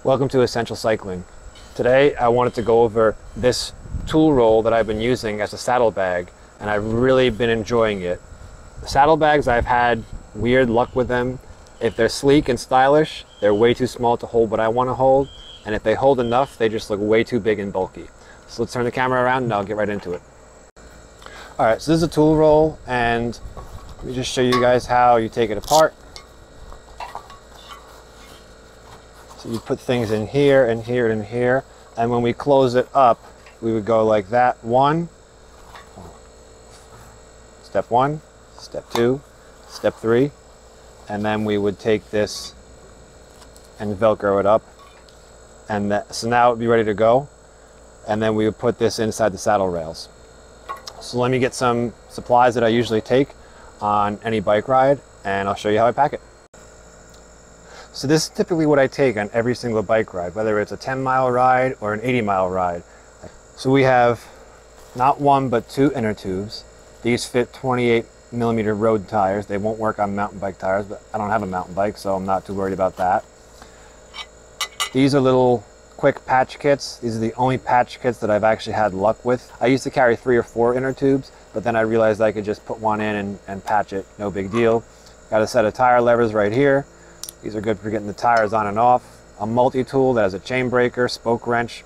Welcome to Essential Cycling. Today I wanted to go over this tool roll that I've been using as a saddlebag, and I've really been enjoying it. The saddlebags, I've had weird luck with them. If they're sleek and stylish, they're way too small to hold what I want to hold, and if they hold enough, they just look way too big and bulky. So let's turn the camera around and I'll get right into it. Alright, so this is a tool roll, and let me just show you guys how you take it apart. So you put things in here and here and here, and when we close it up, we would go like that. Step one, step two, step three, and then we would take this and Velcro it up, and so now it would be ready to go, and then we would put this inside the saddle rails. So let me get some supplies that I usually take on any bike ride, and I'll show you how I pack it. So this is typically what I take on every single bike ride, whether it's a 10-mile ride or an 80-mile ride. So we have not one, but two inner tubes. These fit 28mm road tires. They won't work on mountain bike tires, but I don't have a mountain bike, so I'm not too worried about that. These are little quick patch kits. These are the only patch kits that I've actually had luck with. I used to carry 3 or 4 inner tubes, but then I realized I could just put one in and patch it, no big deal. Got a set of tire levers right here. These are good for getting the tires on and off. A multi-tool that has a chain breaker, spoke wrench,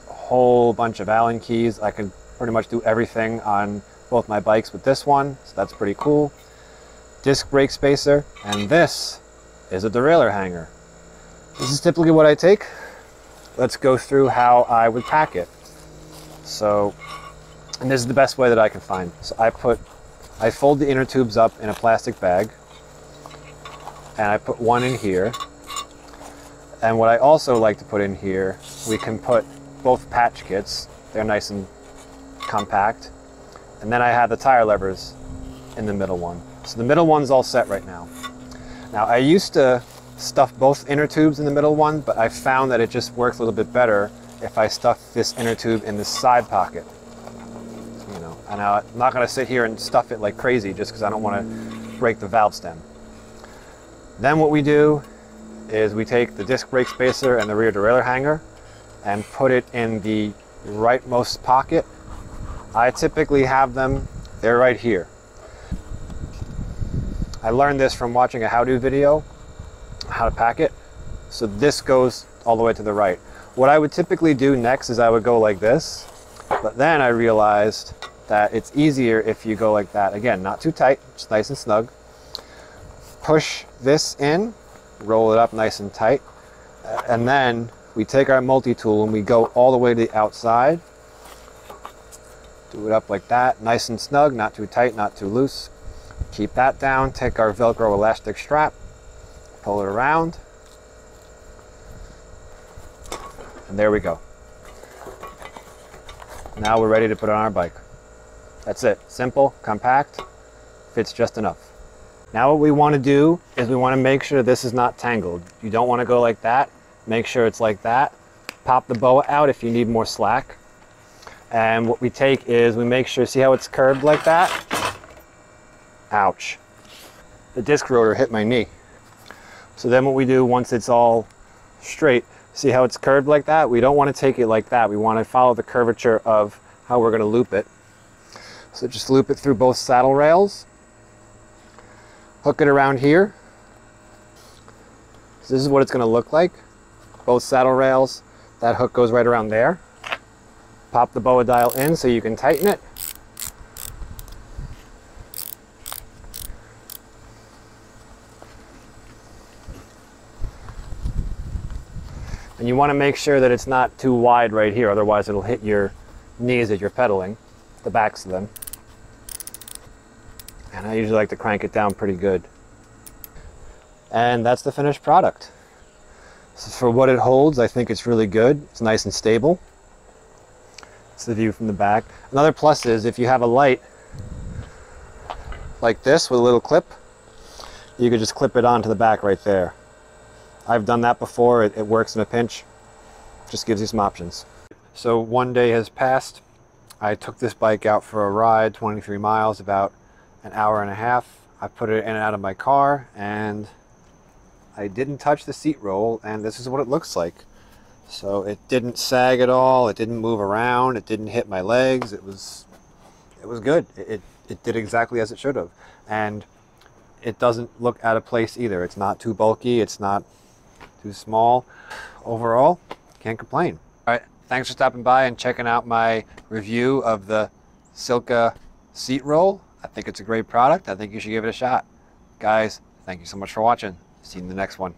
a whole bunch of Allen keys. I can pretty much do everything on both my bikes with this one, so that's pretty cool. Disc brake spacer, and this is a derailleur hanger. This is typically what I take. Let's go through how I would pack it. So, and this is the best way that I can find. So I fold the inner tubes up in a plastic bag, and I put one in here. And what I also like to put in here, we can put both patch kits. They're nice and compact. And then I have the tire levers in the middle one. So the middle one's all set right now. Now I used to stuff both inner tubes in the middle one, but I found that it just works a little bit better if I stuff this inner tube in the side pocket. You know, and I'm not gonna sit here and stuff it like crazy just because I don't want to break the valve stem. Then what we do is we take the disc brake spacer and the rear derailleur hanger and put it in the rightmost pocket. I typically have them, they're right here. I learned this from watching a how-to video, how to pack it. So this goes all the way to the right. What I would typically do next is I would go like this, but then I realized that it's easier if you go like that. Again, not too tight, just nice and snug. Push this in, roll it up nice and tight, and then we take our multi-tool and we go all the way to the outside. Do it up like that, nice and snug, not too tight, not too loose. Keep that down, take our Velcro elastic strap, pull it around, and there we go. Now we're ready to put it on our bike. That's it, simple, compact, fits just enough. Now what we want to do is we want to make sure this is not tangled. You don't want to go like that. Make sure it's like that. Pop the boa out if you need more slack. And what we take is we make sure, see how it's curved like that? Ouch. The disc rotor hit my knee. So then what we do once it's all straight, see how it's curved like that? We don't want to take it like that. We want to follow the curvature of how we're going to loop it. So just loop it through both saddle rails. Hook it around here. So this is what it's going to look like. Both saddle rails. That hook goes right around there. Pop the boa dial in so you can tighten it. And you want to make sure that it's not too wide right here, otherwise it'll hit your knees as you're pedaling, the backs of them. And I usually like to crank it down pretty good. And that's the finished product. So for what it holds, I think it's really good. It's nice and stable. It's the view from the back. Another plus is if you have a light like this with a little clip, you could just clip it onto the back right there. I've done that before. It works in a pinch. Just gives you some options. So one day has passed. I took this bike out for a ride, 23 miles, about an hour and a half. I put it in and out of my car, and I didn't touch the seat roll, and this is what it looks like. So it didn't sag at all. It didn't move around. It didn't hit my legs. It was good. It did exactly as it should have. And it doesn't look out of place either. It's not too bulky. It's not too small. Overall, can't complain. All right, thanks for stopping by and checking out my review of the Silca seat roll. I think it's a great product. I think you should give it a shot. Guys, thank you so much for watching. See you in the next one.